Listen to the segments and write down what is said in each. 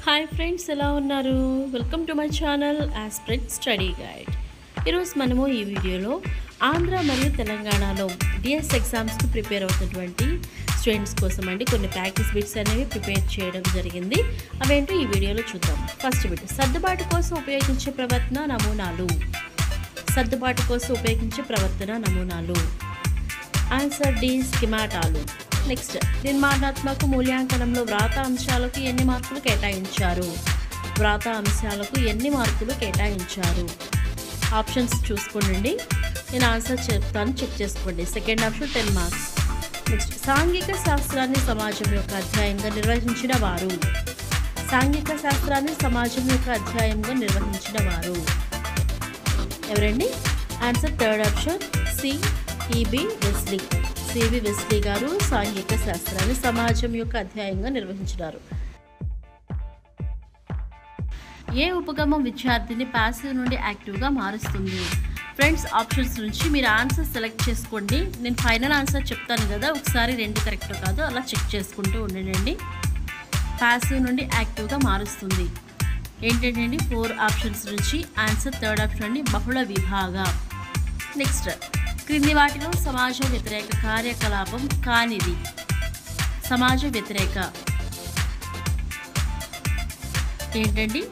Hi friends, ఎలా ఉన్నారు? Welcome to my channel aspirant study guide. ఈరోజు మనము ఈ వీడియోలో ఆంధ్ర మరియు తెలంగాణలో డిఎస్ ఎగ్జామ్స్కి ప్రిపేర్ అవుతున్నటువంటి స్టూడెంట్స్ కోసం కొన్ని ప్రాక్టీస్ బిట్స్ అనేవి ప్రిపేర్ చేయడం జరిగింది. అవేంటో ఈ వీడియోలో చూద్దాం. ఫస్ట్ బిట్, సర్దుబాటు కోసం ఉపయోగించే ప్రవర్తన నమూనాలు. సర్దుబాటు కోసం ఉపయోగించే ప్రవర్తన నమూనాలు. Answer D, స్కిమాటాలు. నెక్స్ట్, నిర్మాణాత్మక మూల్యాంకనంలో వ్రాత అంశాలకు ఎన్ని మార్కులు కేటాయించారు? వ్రాత అంశాలకు ఎన్ని మార్కులు కేటాయించారు? ఆప్షన్స్ చూసుకోండి. నేను ఆన్సర్ చెప్తాను, చెక్ చేసుకోండి. Second option 10 marks. నెక్స్ట్, సాంఘిక శాస్త్రాన్ని సమాజం యొక్క అధ్యాయంగా నిర్వహించిన వారు. సాంఘిక శాస్త్రాన్ని సమాజం యొక్క అధ్యాయంగా నిర్వహించిన వారు ఎవరండి? Answer third option C, E B Wesley. C V Wesley గారు సాంఘిక శాస్త్రాన్ని సమాజం యొక్క అధ్యాయంగా నిర్వహించినారు. ఏ ఉపగమం విద్యార్థిని ప్యాసివ్ నుండి యాక్టివ్గా మారుస్తుంది? ఫ్రెండ్స్, ఆప్షన్స్ నుంచి మీరు ఆన్సర్ సెలెక్ట్ చేసుకోండి. నేను ఫైనల్ ఆన్సర్ చెప్తాను కదా, ఒకసారి రెండు కరెక్ట్ కాదు అలా చెక్ చేసుకుంటూ ఉండండి. ప్యాసివ్ నుండి యాక్టివ్గా మారుస్తుంది ఏంటంటే 4 ఆప్షన్స్ నుంచి ఆన్సర్ థర్డ్ ఆప్షన్ అండి, బహుళ విభాగ. నెక్స్ట్, క్రింది వాటిలో సమాజ వ్యతిరేక కార్యకలాపం కానిది. సమాజ వ్యతిరేక ఏంటండి?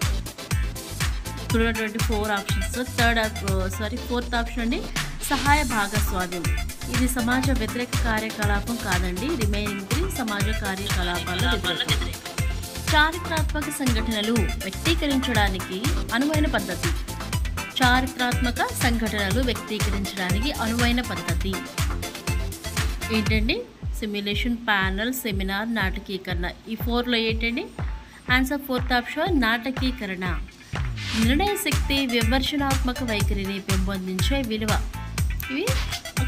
ఇక్కడ ఉన్నటువంటి 4 ఆప్షన్స్ ఫోర్త్ ఆప్షన్ అండి, సహాయ భాగస్వామ్యం. ఇది సమాజ వ్యతిరేక కార్యకలాపం కాదండి. రిమైనింగ్ 3 సమాజ కార్యకలాపాల వ్యతిరేక. చారిత్రాత్మక సంఘటనలు వ్యక్తీకరించడానికి అనువైన పద్ధతి. చారిత్రాత్మక సంఘటనలు వ్యక్తీకరించడానికి అనువైన పద్ధతి ఏంటండి? సిమ్యులేషన్, ప్యానల్, సెమినార్, నాటకీకరణ. ఈ 4లో ఏంటండి? ఆన్సర్ ఫోర్త్ ఆప్షన్ నాటకీకరణ. నిర్ణయ శక్తి, విమర్శనాత్మక వైఖరిని పెంపొందించే విలువ. ఇవి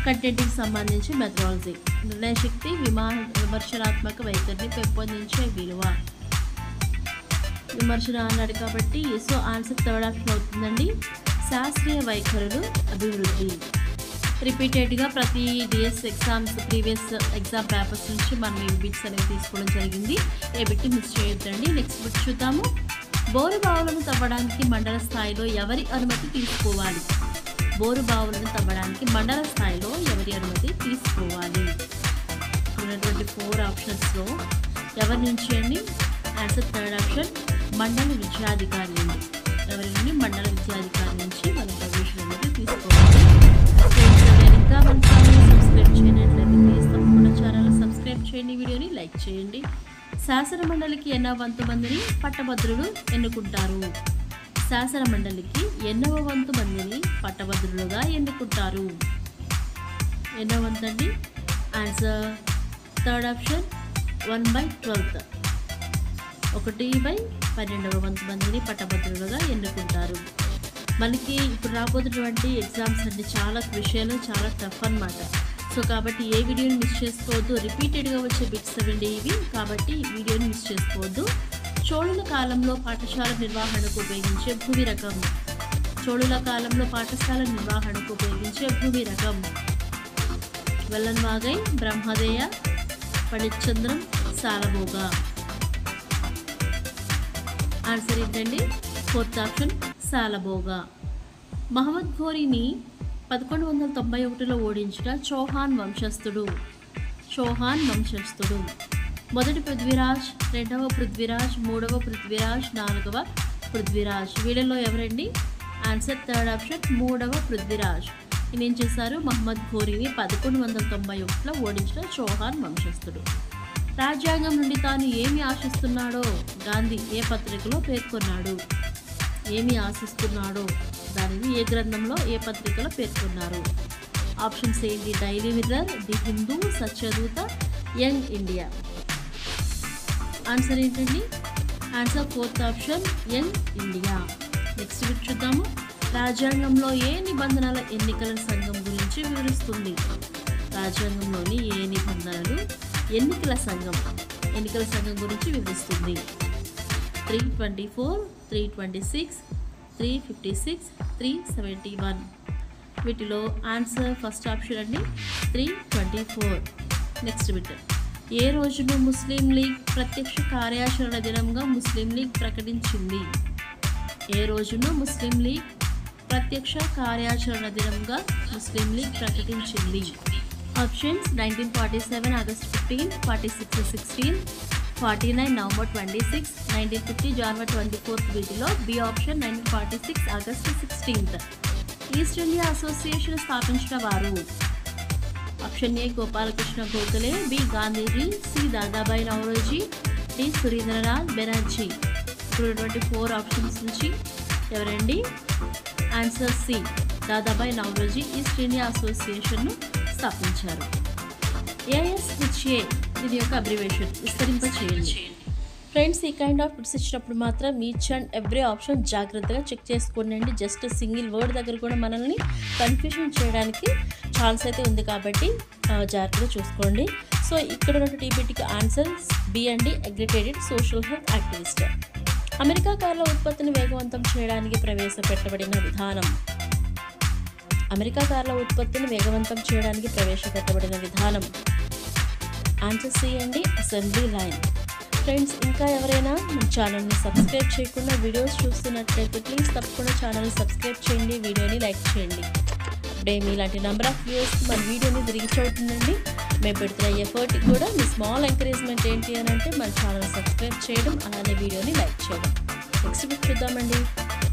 కంటెంట్కి సంబంధించి మెథడాలజీ. నిర్ణయ శక్తి, విమర్శనాత్మక వైఖరిని పెంపొందించే విలువ. విమర్శన అన్నాడు కాబట్టి సో ఆన్సర్ థర్డ్ ఆప్షన్ అవుతుందండి, శాస్త్రీయ వైఖరులు అభివృద్ధి. రిపీటెడ్గా ప్రతి DS exams previous exam papers నుంచి మనం ఈ బిట్స్ అనేవి తీసుకోవడం జరిగింది. ఏ బిట్ మిస్ చేయొద్దండి. నెక్స్ట్ బిట్ చూద్దాము. బోరు బావులను తవ్వడానికి మండల స్థాయిలో ఎవరి అనుమతి తీసుకోవాలి? బోరు బావులను తవ్వడానికి మండల స్థాయిలో ఎవరి అనుమతి తీసుకోవాలి? ఉన్నటువంటి 4 ఆప్షన్స్లో ఎవరి నుంచి అండి? ఆన్సర్ థర్డ్ ఆప్షన్, మండల విద్యాధికారి నుండి. ఎవరి నుండి? మండల విద్యాధికారి నుంచి మనం పర్మిషన్ అనేది తీసుకోవాలి. ఇంకా మన ఛానల్ సబ్స్క్రైబ్ చేయనట్లయితే ప్లీజ్ తప్పకుండా ఛానల్ సబ్స్క్రైబ్ చేయండి, వీడియోని లైక్ చేయండి. శాసన మండలికి ఎన్నవ వంతు మందిని పట్టభద్రులు ఎన్నుకుంటారు? శాసన మండలికి ఎన్నవ వంతు మందిని పట్టభద్రులుగా ఎన్నుకుంటారు? ఎన్నవ వంతు అండి? Answer third option 1/12. 1/12వ వంతు మందిని పట్టభద్రులుగా ఎన్నుకుంటారు. మనకి ఇప్పుడు రాబోతున్నటువంటి ఎగ్జామ్స్ అంటే చాలా క్రూషియల్, చాలా టఫ్ అన్నమాట. సో కాబట్టి ఏ వీడియోని మిస్ చేసుకోవద్దు. రిపీటెడ్గా వచ్చే బిట్స్ అవండి ఇవి, కాబట్టి వీడియోని మిస్ చేసుకోవద్దు. చోళుల కాలంలో పాఠశాల నిర్వహణకు ఉపయోగించే భూమి రకం. చోళుల కాలంలో పాఠశాల నిర్వహణకు ఉపయోగించే భూమి రకం. వెల్లన్వాగై, బ్రహ్మదేయ, పడిచంద్రం, సాలభోగా. ఆన్సర్ ఏంటండి? ఫోర్త్ ఆప్షన్ సాలభోగా. మహమ్మద్ ఘోరీని 1191లో ఓడించిన చౌహాన్ వంశస్థుడు. చౌహాన్ వంశస్థుడు. మొదటి పృథ్వీరాజ్, రెండవ పృథ్వీరాజ్, మూడవ పృథ్వీరాజ్, నాలుగవ పృథ్వీరాజ్. వీళ్ళలో ఎవరండి? ఆన్సర్ థర్డ్ ఆప్షన్, మూడవ పృథ్వీరాజ్. ఈయన ఏం చేశారు? మహమ్మద్ ఘోరీని 1191లో ఓడించిన చౌహాన్ వంశస్థుడు. రాజ్యాంగం నుండి తాను ఏమి ఆశిస్తున్నాడో గాంధీ ఏ పత్రికలో పేర్కొన్నాడు? ఏమి ఆశిస్తున్నాడో దానిని ఏ గ్రంథంలో, ఏ పత్రికలో పేర్కొన్నారు? ఆప్షన్స్ ఏంటి? Daily Mirror, the Hindu, Satyaduta, Young India. Answer ఏంటండి? Answer fourth option, Young India. Next bit చూద్దాము. రాజ్యాంగంలో ఏ నిబంధనల ఎన్నికల సంఘం గురించి వివరిస్తుంది? రాజ్యాంగంలోని ఏ నిబంధనలు ఎన్నికల సంఘం గురించి వివరిస్తుంది? 324, 326, 356, 371. వీటిలో ఆన్సర్ ఫస్ట్ ఆప్షన్ అండి 324. నెక్స్ట్ బిట్, ఏ రోజును ముస్లిం లీగ్ ప్రత్యక్ష కార్యాచరణ దినంగా ముస్లిం లీగ్ ప్రకటించింది? ఏ రోజును ముస్లిం లీగ్ ప్రత్యక్ష కార్యాచరణ దినంగా ముస్లిం లీగ్ ప్రకటించింది? ఆప్షన్స్ 1947 ఆగస్ట్ 15, 46 16, 49 నవంబర్ 26, 1950 జనవరి 24 వీటిలో B option 1946 August 16. East India Association స్థాపించిన వారు? Option A Gopalakrishna Gokhale, B Gandhiji, C Dadabhai Naoroji, D Surendranath Banerjee. ఇప్పుడు 4 ఆప్షన్స్ నుంచి ఎవరండి? Answer C Dadabhai Naoroji East India అసోసియేషన్ను స్థాపించారు. ఏఎస్హెచ్ఏ దీని యొక్క అబ్రివేషన్ విస్తరింప చేయండి. ఫ్రెండ్స్, ఈ కైండ్ ఆఫ్ బిట్స్ ఇచ్చినప్పుడు మాత్రం ఈచ్ అండ్ ఎవ్రీ ఆప్షన్ జాగ్రత్తగా చెక్ చేసుకోండి. జస్ట్ సింగిల్ వర్డ్ దగ్గర కూడా మనల్ని కన్ఫ్యూషన్ చేయడానికి ఛాన్స్ అయితే ఉంది కాబట్టి జాగ్రత్తగా చూసుకోండి. సో ఇక్కడ ఉన్న టీబీటీకి ఆన్సర్ బి అండి, aggregated social health activist. America కార్ల ఉత్పత్తిని వేగవంతం చేయడానికి ప్రవేశపెట్టబడిన విధానం? అమెరికా కార్ల ఉత్పత్తిని వేగవంతం చేయడానికి ప్రవేశపెట్టబడిన విధానం ఆన్సర్ సి అండి, అసెంబ్లీ లైన్. ఫ్రెండ్స్, ఇంకా ఎవరైనా మన ఛానల్ని సబ్స్క్రైబ్ చేయకుండా వీడియోస్ చూస్తున్నట్లయితే ప్లీజ్ తప్పకుండా ఛానల్ని సబ్స్క్రైబ్ చేయండి, వీడియోని లైక్ చేయండి. అప్పుడే మీలాంటి నెంబర్ ఆఫ్ వ్యూవర్స్కి మన వీడియోని రీచ్ అవుతుందండి. మేము పెడుతున్న ఎఫర్ట్కి కూడా మీ స్మాల్ ఎంకరేజ్మెంట్ ఏంటి అని అంటే మన ఛానల్ సబ్స్క్రైబ్ చేయడం, అలానే వీడియోని లైక్ చేయడం. నెక్స్ట్ బిట్ చూద్దామండి.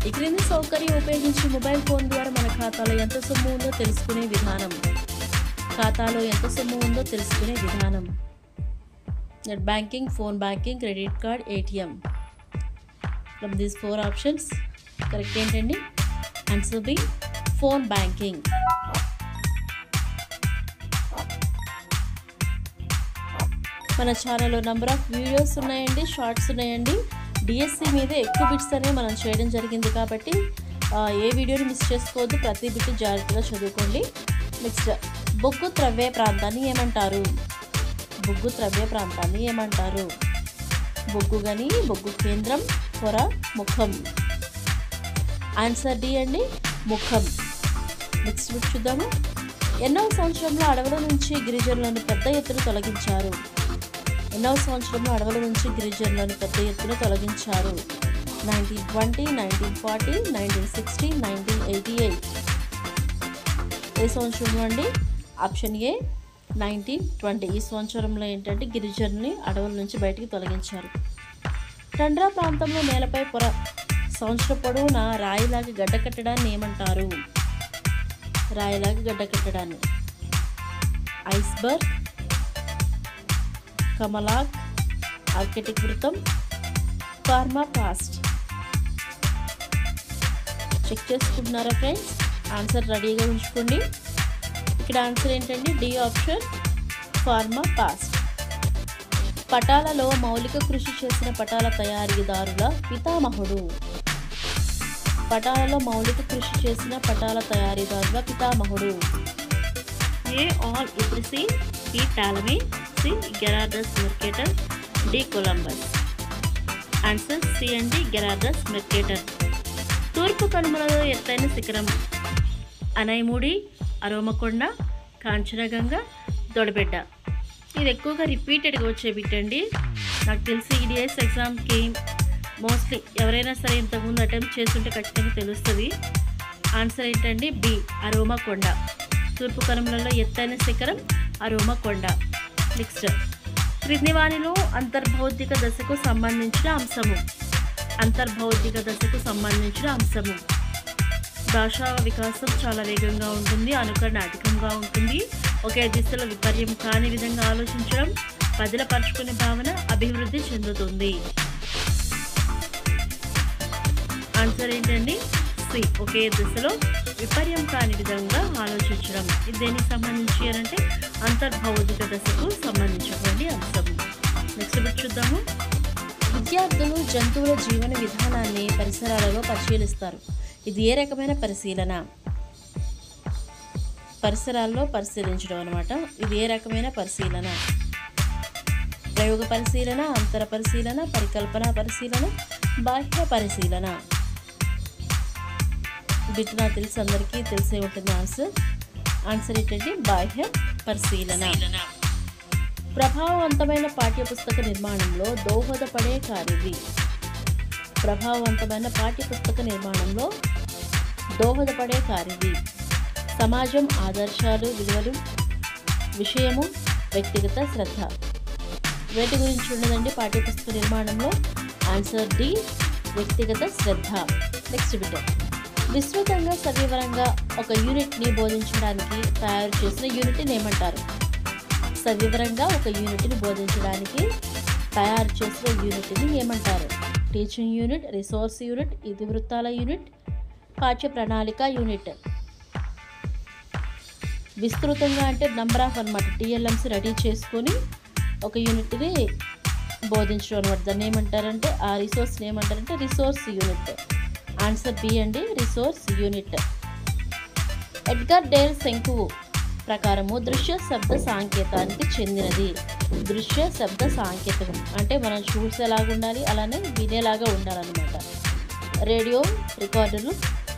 ఈ క్రింది సౌకర్యం ఉపయోగించి మొబైల్ ఫోన్ ద్వారా మన ఖాతాలో ఎంత సొమ్ము ఉందో తెలుసుకునే విధానం? ఖాతాలో ఎంత సొమ్ము ఉందో తెలుసుకునే విధానం? Net banking, phone banking, credit card, ATM. From these 4 options correct ఏంటండి? Answer B phone banking. మన ఛానల్లో నెంబర్ ఆఫ్ వీడియోస్ ఉన్నాయండి, షార్ట్స్ ఉన్నాయండి. డిఎస్సి మీదే ఎక్కువ బిట్స్ అనేవి మనం చేయడం జరిగింది కాబట్టి ఏ వీడియోని మిస్ చేసుకోవద్దు, ప్రతి బిట్ జాగ్రత్తగా చదువుకోండి. నెక్స్ట్, బొగ్గు త్రవ్వే ప్రాంతాన్ని ఏమంటారు? బొగ్గు త్రవ్వే ప్రాంతాన్ని ఏమంటారు? బొగ్గు గని, బొగ్గు కేంద్రం, పొర, ముఖం. ఆన్సర్ డి అండి, ముఖం. నెక్స్ట్ బిట్ చూద్దాము. ఎన్నో సంవత్సరంలో అడవుల నుంచి గిరిజనులను పెద్ద ఎత్తున తొలగించారు? ఎన్నో సంవత్సరంలో అడవుల నుంచి గిరిజనులను పెద్ద ఎత్తున తొలగించారు? 1920, 1940, 1960, 1988. ఏ సంవత్సరంలో అండి? Option A 1920. ఈ సంవత్సరంలో ఏంటంటే గిరిజనుల్ని అడవుల నుంచి బయటికి తొలగించారు. టండ్రా ప్రాంతంలో నేలపై పొర సంవత్సరం పొడవునా రాయిలాగా గడ్డ కట్టడాన్ని ఏమంటారు? రాయిలాగా గడ్డ కట్టడాన్ని ఐస్బర్గ్, కమలాక్, ఆర్కిటిక్ వృత్తం, పర్మాఫ్రాస్ట్. చెక్ చేసుకుంటున్నారా ఫ్రెండ్స్? ఆన్సర్ రెడీగా ఉంచుకోండి. ఇక్కడ ఆన్సర్ ఏంటంటే డి ఆప్షన్, పర్మాఫ్రాస్ట్. పటాలలో మౌలిక కృషి చేసిన పటాల తయారీదారుల పితామహుడు? పటాలలో మౌలిక కృషి చేసిన పటాల తయారీదారుల పితామహుడు? ఏ ఆల్ ఇబ్రిసిన్, B Ptolemy, C Gerardus Mercator, D Columbus. Answer C అండి, గెరార్డస్ మెర్కేటర్. తూర్పు కనుమలలో ఎత్తైన శిఖరం? అనైముడి, అరోమకొండ, కాంచనగంగ, దొడబెడ్డ. ఇది ఎక్కువగా రిపీటెడ్గా వచ్చే బిట్ అండి. నాకు తెలిసి ఈడిఎస్ ఎగ్జామ్కి మోస్ట్లీ ఎవరైనా సరే ఇంతకుముందు అటెంప్ట్ చేస్తుంటే ఖచ్చితంగా తెలుస్తుంది. ఆన్సర్ ఏంటండి? బి అరోమకొండ. తూర్పు కనుమలలో ఎత్తైన శిఖరం అరోమకొండ. నెక్స్ట్, క్రింది వానిలో అంతర్భౌతిక దశకు సంబంధించిన అంశము? అంతర్భౌతిక దశకు సంబంధించిన అంశము. భాషా వికాసం చాలా వేగంగా ఉంటుంది, అనుకరణ అధికంగా ఉంటుంది, ఒకే దిశలో విపర్యం కాని విధంగా ఆలోచించడం, పదిలపరుచుకునే భావన అభివృద్ధి చెందుతుంది. ఆన్సర్ ఏంటండి? సి ఒకే దిశలో విపర్యం కాని విధంగా ఆలోచించడం. ఇది దేనికి సంబంధించి అంటే అంతర్భౌతిక దశకు సంబంధించినటువంటి అంశము. నెక్స్ట్ బిట్ చూద్దాము. విద్యార్థులు జంతువుల జీవన విధానాన్ని పరిసరాలలో పరిశీలిస్తారు. ఇది ఏ రకమైన పరిశీలన? పరిసరాల్లో పరిశీలించడం అనమాట. ఇది ఏ రకమైన పరిశీలన? ప్రయోగ పరిశీలన, అంతర పరిశీలన, పరికల్పన పరిశీలన, బాహ్య పరిశీలన. బిట్ నాకు తెలిసి అందరికీ తెలిసే ఉంటుంది ఆన్సర్. ఆన్సర్ ఏంటంటే బాహ్య పరిశీలన. ప్రభావవంతమైన పాఠ్యపుస్తక నిర్మాణంలో దోహదపడే కార్యది. ప్రభావవంతమైన పాఠ్యపుస్తక నిర్మాణంలో దోహదపడే కార్యది. సమాజం, ఆదర్శాలు, విలువలు, విషయము, వ్యక్తిగత శ్రద్ధ. వీటి గురించి ఉన్నదండి పాఠ్యపుస్తక నిర్మాణంలో. ఆన్సర్ డి, వ్యక్తిగత శ్రద్ధ. Next bit. విస్తృతంగా సవివరంగా ఒక యూనిట్ని బోధించడానికి తయారు చేసిన యూనిట్ని ఏమంటారు? సవివరంగా ఒక యూనిట్ని బోధించడానికి తయారు చేసిన యూనిట్ని ఏమంటారు? టీచింగ్ యూనిట్, రిసోర్స్ యూనిట్, ఇతివృత్తాల యూనిట్, పాఠ్య ప్రణాళిక యూనిట్. విస్తృతంగా అంటే నంబర్ ఆఫ్ అనమాట. టీఎల్ఎంస్ రెడీ చేసుకొని ఒక యూనిట్ని బోధించడం అనమాట. దాన్ని ఏమంటారంటే, ఆ రిసోర్స్ని ఏమంటారంటే రిసోర్స్ యూనిట్. ఆన్సర్ బి అండి, రిసోర్స్ యూనిట్. ఎడ్గర్ డేల్ శంకువు ప్రకారము దృశ్య శబ్ద సాంకేతానికి చెందినది. దృశ్య శబ్ద సాంకేతికం అంటే మనం చూసేలాగా ఉండాలి, అలానే వినేలాగా ఉండాలన్నమాట. రేడియో రికార్డులు,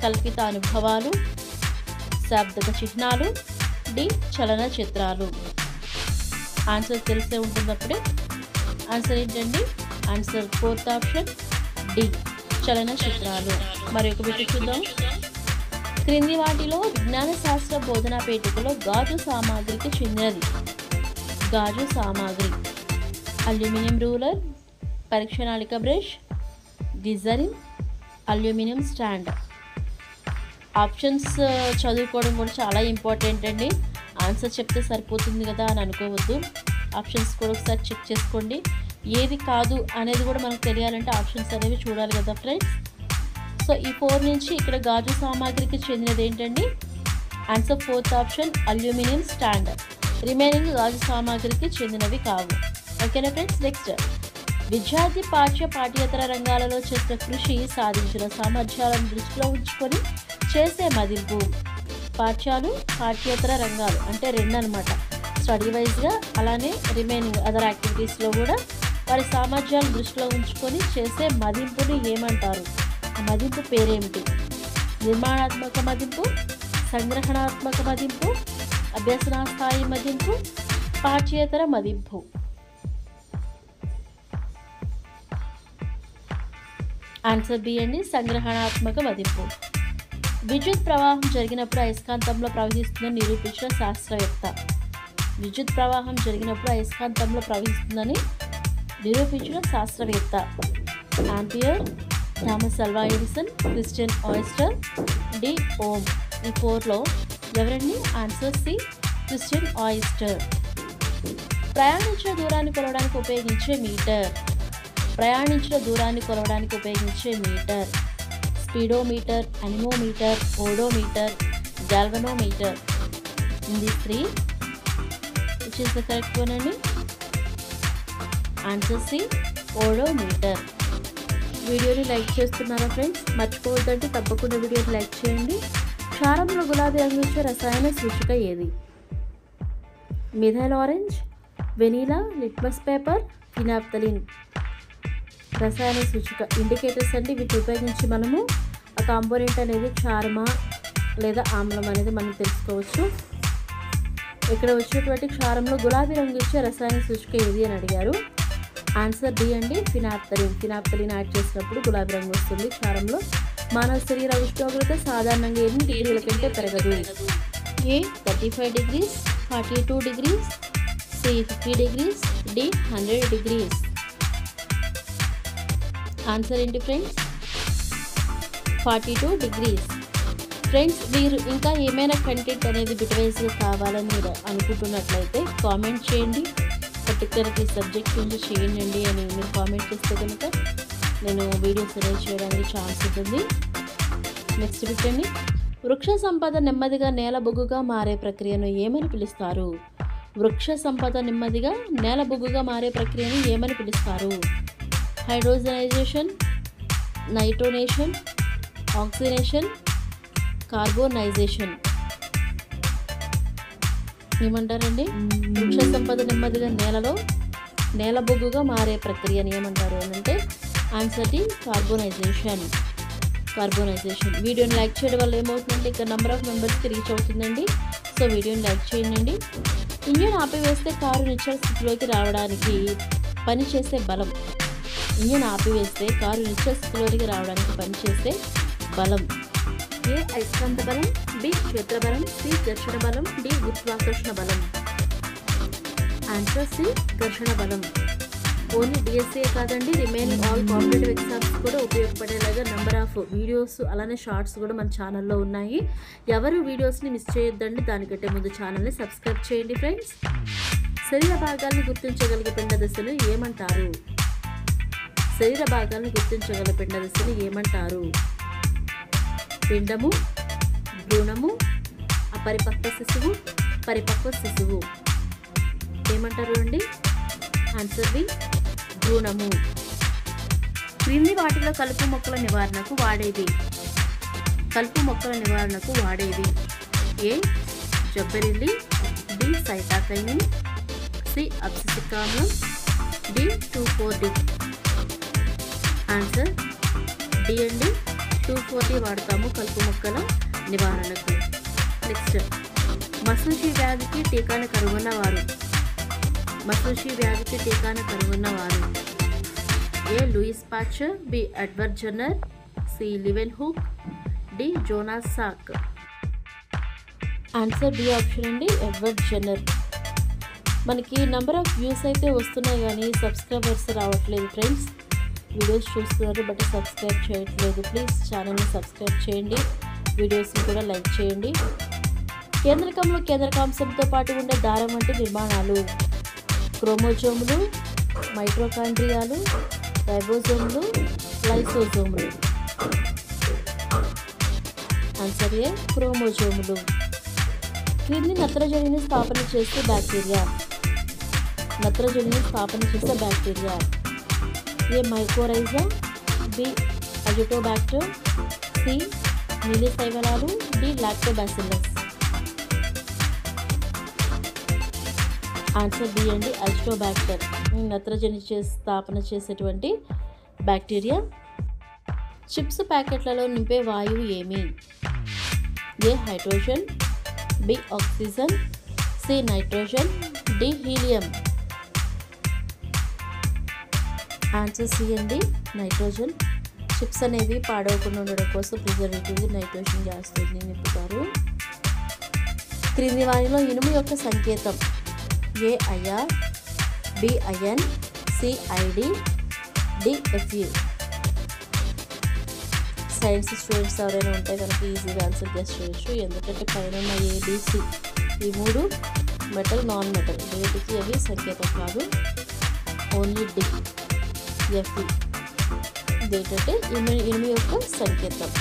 కల్పిత అనుభవాలు, శాబ్దిక చిహ్నాలు, డి చలనచిత్రాలు. ఆన్సర్ తెలిసే ఉంటున్నప్పుడే. ఆన్సర్ ఏంటండి? ఆన్సర్ ఫోర్త్ ఆప్షన్ డి, చలనచిత్రాలు. మరి ఒక బిట్ చూద్దాం. క్రింది వాటిలో విజ్ఞాన శాస్త్ర బోధనా పేటికలో గాజు సామాగ్రికి చెందినది. గాజు సామాగ్రి: అల్యూమినియం రూలర్, పరీక్షణాళిక brush, glycerine, aluminium stand. Options చదువుకోవడం కూడా చాలా ఇంపార్టెంట్ అండి. ఆన్సర్ చెప్తే సరిపోతుంది కదా అని అనుకోవద్దు. ఆప్షన్స్ కూడా ఒకసారి చెక్ చేసుకోండి. ఏది కాదు అనేది కూడా మనకు తెలియాలంటే ఆప్షన్స్ అనేవి చూడాలి కదా ఫ్రెండ్స్. సో ఈ 4 నుంచి ఇక్కడ గాజు సామాగ్రికి చెందినది ఏంటండి? Answer fourth option aluminium stand. Remaining గాజు సామాగ్రికి చెందినవి కావు. ఓకేనా ఫ్రెండ్స్. నెక్స్ట్. విద్యార్థి పాఠ్యేతర రంగాలలో చేసిన కృషి సాధించిన సామర్థ్యాలను దృష్టిలో ఉంచుకొని చేసే మదింపు. పాఠ్యేతర రంగాలు అంటే 2 అనమాట. స్టడీ వైజ్గా, అలానే రిమైనింగ్ అదర్ యాక్టివిటీస్లో కూడా వారి సామర్థ్యాలను దృష్టిలో ఉంచుకొని చేసే మదింపుని ఏమంటారు? ఆ మదింపు పేరేమిటి? నిర్మాణాత్మక మదింపు, సంగ్రహణాత్మక మదింపు, అభ్యసన స్థాయి మదింపు, పాఠ్యేతర మదింపు. ఆన్సర్ బి అండి, సంగ్రహణాత్మక మదింపు. విద్యుత్ ప్రవాహం జరిగినప్పుడు అయస్కాంతంలో ప్రవహిస్తుందని నిరూపించిన శాస్త్రవేత్త. విద్యుత్ ప్రవాహం జరిగినప్పుడు అయస్కాంతంలో ప్రవహిస్తుందని నిరూపించిన శాస్త్రవేత్త. Ampere, Thomas Alva Edison, Christian ఆయిస్టర్, డి ఓమ్. ఈ 4లో ఎవరండి? ఆన్సర్ సి, క్రిస్టియన్ ఆయిస్టర్. ప్రయాణించిన దూరాన్ని కొలవడానికి ఉపయోగించే మీటర్. ప్రయాణించిన దూరాన్ని కొలవడానికి ఉపయోగించే meter. Speedometer, anemometer, odometer, galvanometer. In this 3 which is the correct one అండి? Answer C, odometer. వీడియోని లైక్ చేస్తున్నారా ఫ్రెండ్స్? మర్చిపోవద్దంటే తప్పకుండా వీడియోని లైక్ చేయండి. క్షారంలో గులాబీ రంగు ఇచ్చే రసాయన సూచిక ఏది? Methyl orange, vanilla, litmus paper, phenolphthalein. రసాయన సూచిక ఇండికేటర్స్ అంటే వీటి ఉపయోగించి మనము ఆ కాంపోనెంట్ అనేది క్షారమా లేదా ఆమ్లం అనేది మనం తెలుసుకోవచ్చు. ఇక్కడ వచ్చినటువంటి క్షారంలో గులాబీ రంగు ఇచ్చే రసాయన సూచిక ఏది అని అడిగారు. ఆన్సర్ డి అండి, ఫినాప్థలిన్. ఫినాప్థలిన్ యాడ్ చేసినప్పుడు గులాబీ రంగు వస్తుంది క్షారంలో. మానవ శరీర ఉష్ణోగ్రత సాధారణంగా 8 డిగ్రీల కంటే పెరగదు. A 35 degrees, 42 degrees, C 50 degrees, D 100 degrees. Answer ఏంటి ఫ్రెండ్స్? 42 degrees. ఫ్రెండ్స్, మీరు ఇంకా ఏమైనా కంటెంట్ అనేది బిట్వైజ్గా కావాలని మీరు అనుకుంటున్నట్లయితే కామెంట్ చేయండి. పర్టికులర్గా ఈ సబ్జెక్ట్ గురించి చేయండి అని మీరు కామెంట్ చేస్తే కనుక నేను వీడియోస్ అనేది చేయడానికి ఛాన్స్ ఉంటుంది. నెక్స్ట్ పెట్టండి. వృక్ష సంపద నెమ్మదిగా నేల బొగ్గుగా మారే ప్రక్రియను ఏమని పిలుస్తారు? వృక్ష సంపద నెమ్మదిగా నేల బొగ్గుగా మారే ప్రక్రియను ఏమని పిలుస్తారు? హైడ్రోజనైజేషన్, నైట్రోనేషన్, ఆక్సినేషన్, కార్బోనైజేషన్. ఏమంటారండి? వృక్ష సంపద నెమ్మదిగా నేల బొగ్గుగా మారే ప్రక్రియని ఏమంటారు అని అంటే ఆన్సర్ డి, కార్బోనైజేషన్. వీడియోని లైక్ చేయడం వల్ల ఏమవుతుందంటే ఇంకా నెంబర్ ఆఫ్ మెంబర్స్కి రీచ్ అవుతుందండి. సో వీడియోని లైక్ చేయండి. ఇంజిన్ ఆపివేస్తే కారు నిశ్చల స్థితిలోకి రావడానికి పనిచేసే బలం. ఇంజిన్ ఆపివేస్తే కారు నిశ్చల స్థితిలోకి రావడానికి పనిచేసే బలం. ఏ అయస్కాంత బలం, బి క్షేత్ర బలం, సి ఘర్షణ బలం, డి గురుత్వాకర్షణ బలం. ఆన్సర్ సి ఘర్షణ బలం. ఓన్లీ డిఎస్సీ కాదండి, రిమైనింగ్ ఆల్ కాంపిటేటివ్ ఎగ్జామ్స్ కూడా ఉపయోగపడేలాగా నెంబర్ ఆఫ్ వీడియోస్ అలానే షార్ట్స్ కూడా మన ఛానల్లో ఉన్నాయి. ఎవరు వీడియోస్ని మిస్ చేయొద్దండి. దానికంటే ముందు ఛానల్ని సబ్స్క్రైబ్ చేయండి ఫ్రెండ్స్. శరీర భాగాల్ని గుర్తించగలిగే పిండ దశలు ఏమంటారు? శరీర భాగాల్ని గుర్తించగల పిండ దశలు ఏమంటారు? పిండము, భ్రూణము, అపరిపక్వ శిశువు, పరిపక్వ శిశువు. ఏమంటారు అండి? ఆన్సర్ బి భ్రూణము. క్రింది వాటిలో కలుపు మొక్కల నివారణకు వాడేవి. కలుపు మొక్కల నివారణకు వాడేవి. A gibberellin, B cytokinin, C abscisic ఆమ్లం, డి 2,4-D. ఆన్సర్ డి అండి. 2,4-D వాడతాము కలుపు మొక్కల నివారణకు. నెక్స్ట్, మసూచి వ్యాధికి టీకాను కనుగొన్నవారు. మసూచి వ్యాధికి టీకాను కనుగొన్నవారు. A Louis Pasteur, B Edward Jenner, C Leeuwenhoek, D Jonas Salk. Answer B option అండి, ఎడ్వర్డ్ జెన్నర్. మనకి నెంబర్ ఆఫ్ వ్యూస్ అయితే వస్తున్నాయి కానీ సబ్స్క్రైబర్స్ రావట్లేదు ఫ్రెండ్స్. వీడియోస్ చూస్తున్నారు బట్ సబ్స్క్రైబ్ చేయట్లేదు. ప్లీజ్ ఛానల్ని సబ్స్క్రైబ్ చేయండి, వీడియోస్ని కూడా లైక్ చేయండి. కేంద్రకంలో కేంద్రకాంశంతో పాటు ఉండే దారం వంటి నిర్మాణాలు. క్రోమోజోములు, మైటోకాండ్రియాలు, రైబోజోములు, లైసోజోములు. ఆన్సర్ ఏ క్రోమోజోములు. క్రింది నత్రజనిని స్థాపన చేసే బ్యాక్టీరియా. నత్రజనిని స్థాపన చేసే bacteria. A mycorrhiza, B azotobacter, C నీలిశైవలాలు, డి లాక్టోబాసిల్లస్. ఆన్సర్ బి అండి, అజిటోబాక్టర్. నత్రజని స్థాపన చేసేటువంటి బ్యాక్టీరియా. చిప్స్ ప్యాకెట్లలో నింపే వాయువు ఏమి? A hydrogen, B oxygen, C nitrogen, D helium. Answer C అండి, నైట్రోజన్. చిప్స్ అనేవి పాడవకుండా ఉండడం కోసం ప్రిజర్వేటివ్ నైట్రోజన్ గ్యాస్ నింపుతారు. క్రింది వారిలో ఇనుము యొక్క సంకేతం. A IR, B IN, C ID, D FU. Science students ఎవరైనా ఉంటే కనుక ఈజీగా ఆన్సర్ గెస్ చేయొచ్చు. ఎందుకంటే పైన ఏబిసి ఈ మూడు మెటల్, నాన్ మెటల్, వేటికి అవి సంకేతం కాదు. ఓన్లీ డి ఎఫ్యు ఇదేంటంటే ఇనుము యొక్క సంకేతం.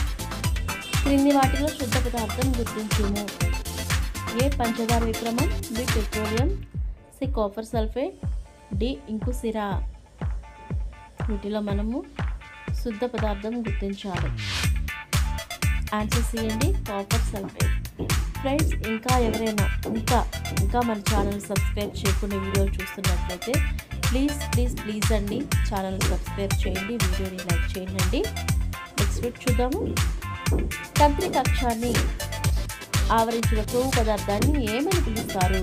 క్రింది వాటిలో శుద్ధ పదార్థం గుర్తించుము. ఏ పంచదార విక్రమం, B petroleum, C copper sulphate, D ఇంకుసిరా. వీటిలో మనము శుద్ధ పదార్థం గుర్తించాలి. ఆన్సర్ సి అండి, కాపర్ సల్ఫేట్. ఫ్రెండ్స్, ఇంకా ఎవరైనా ఇంకా మన ఛానల్ సబ్స్క్రైబ్ చేయకుండా వీడియో చూస్తున్నట్లయితే ప్లీజ్ అండి ఛానల్ సబ్స్క్రైబ్ చేయండి, వీడియోని లైక్ చేయండి. నెక్స్ట్ వీడియో చూద్దాము. తంత్రిక అక్షాన్ని ఆవరించిన కొవ్వు పదార్థాన్ని ఏమని పిలుస్తారు?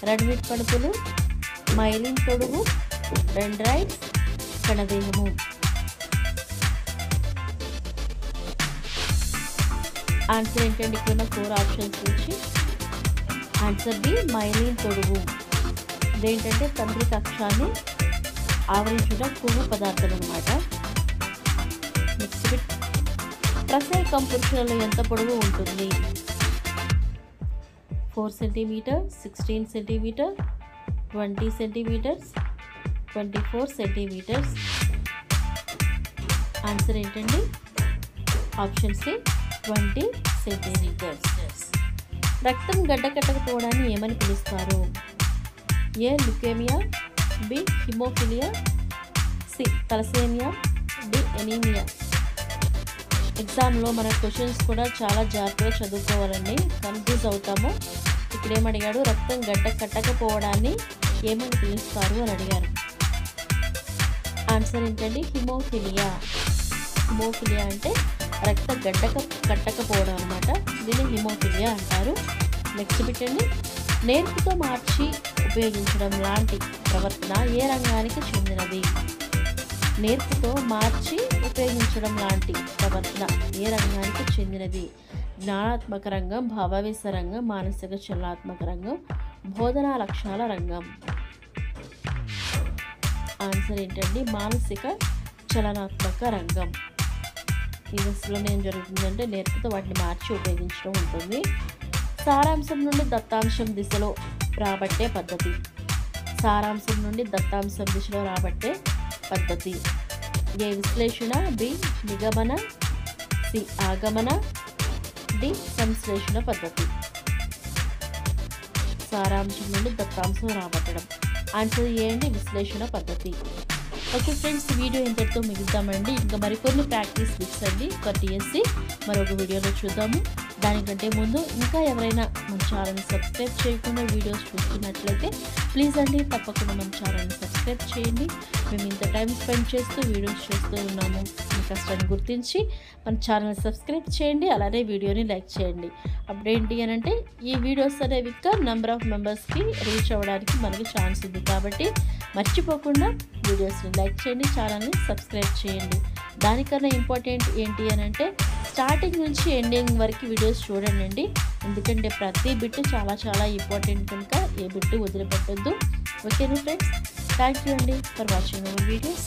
రెడ్మిట్ కణుపులు, మైలిన్ తొడుగు, డెండ్రైట్స్, కణదేహము. ఆన్సర్ ఏంటండి? ఇక్కడ ఉన్న 4 ఆప్షన్స్ నుంచి ఆన్సర్ బి మైలిన్ తొడుగు. ఇదేంటంటే తంత్రిక అక్షాన్ని ఆవరించుట కొవ్వు పదార్థం అన్నమాట. నెక్స్ట్ బిట్, ప్రసవికం పురుషులలో ఎంత పొడవు ఉంటుంది? 4 centimetre, 16 centimetre, 20 centimetres, 24 centimetres. Answer ఏంటండి? Option C 20 centimetres. రక్తం గడ్డకట్టకపోవడాన్ని ఏమని పిలుస్తారు? A leukaemia, B haemophilia, C thalassaemia, D anaemia. ఎగ్జామ్లో మన క్వశ్చన్స్ కూడా చాలా జాగ్రత్తగా చదువుకోవాలండి, కన్ఫ్యూజ్ అవుతాము. ఇక్కడ ఏమడిగాడు? రక్తం గడ్డ కట్టకపోవడాన్ని ఏమని పిలుస్తారు అని అడిగారు. ఆన్సర్ ఏంటండి? హిమోఫిలియా. హిమోఫిలియా అంటే రక్త గడ్డ కట్టకపోవడం అనమాట. దీన్ని హిమోఫిలియా అంటారు. నెక్స్ట్ పెట్టండి, నేర్పుతో మార్చి ఉపయోగించడం లాంటి ప్రవర్తన ఏ రంగానికి చెందినది? నేర్పుతో మార్చి ఉపయోగించడం లాంటి ప్రవర్తన ఏ రంగానికి చెందినది? జ్ఞానాత్మక రంగం, భావావేశ రంగం, మానసిక చలనాత్మక రంగం, బోధనా లక్ష్యాల రంగం. ఆన్సర్ ఏంటండి? మానసిక చలనాత్మక రంగం. ఈ దశలో ఏం జరుగుతుందంటే నేర్పుతో వాటిని మార్చి ఉపయోగించడం ఉంటుంది. సారాంశం నుండి దత్తాంశం దిశలో రాబట్టే పద్ధతి. సారాంశం నుండి దత్తాంశం దిశలో రాబట్టే పద్ధతి. ఏ విశ్లేషణ, బి నిగమన, సి ఆగమన, డి సంశ్లేషణ పద్ధతి. సారాంశం నుండి దత్తాంశం రాబట్టడం. ఆన్సర్ ఏంటి? విశ్లేషణ పద్ధతి. ఓకే ఫ్రెండ్స్, వీడియో ఇంతటితో మిగులుతామండి. ఇంకా మరికొన్ని ప్రాక్టీస్ బిట్స్ అండి ఫర్ డిఎస్సి మరొక వీడియోలో చూద్దాము. దానికంటే ముందు ఇంకా ఎవరైనా మన ఛానల్ని సబ్స్క్రైబ్ చేయకుండా వీడియోస్ చూస్తున్నట్లయితే ప్లీజ్ అండి తప్పకుండా మన ఛానల్ని సబ్స్క్రైబ్ చేయండి. మేము ఇంత టైం స్పెండ్ చేస్తూ వీడియోస్ చేస్తూ ఉన్నాము. మీ కష్టాన్ని గుర్తించి మన ఛానల్ని సబ్స్క్రైబ్ చేయండి. అలానే వీడియోని లైక్ చేయండి. అప్పుడేంటి అని అంటే ఈ వీడియోస్ అనేవి ఇంకా నెంబర్ ఆఫ్ మెంబర్స్కి రీచ్ అవ్వడానికి మనకి ఛాన్స్ ఉంది. కాబట్టి మర్చిపోకుండా వీడియోస్ని లైక్ చేయండి, ఛానల్ని సబ్స్క్రైబ్ చేయండి. దానికన్నా ఇంపార్టెంట్ ఏంటి అని అంటే స్టార్టింగ్ నుంచి ఎండింగ్ వరకు వీడియోస్ చూడండి. ఎందుకంటే ప్రతి బిట్ చాలా ఇంపార్టెంట్ కనుక ఏ బిట్ వదిలిపెట్టొద్దు. ఓకేనా ఫ్రెండ్స్? థ్యాంక్ యూ అండి ఫర్ వాచింగ్ అవర్ వీడియోస్.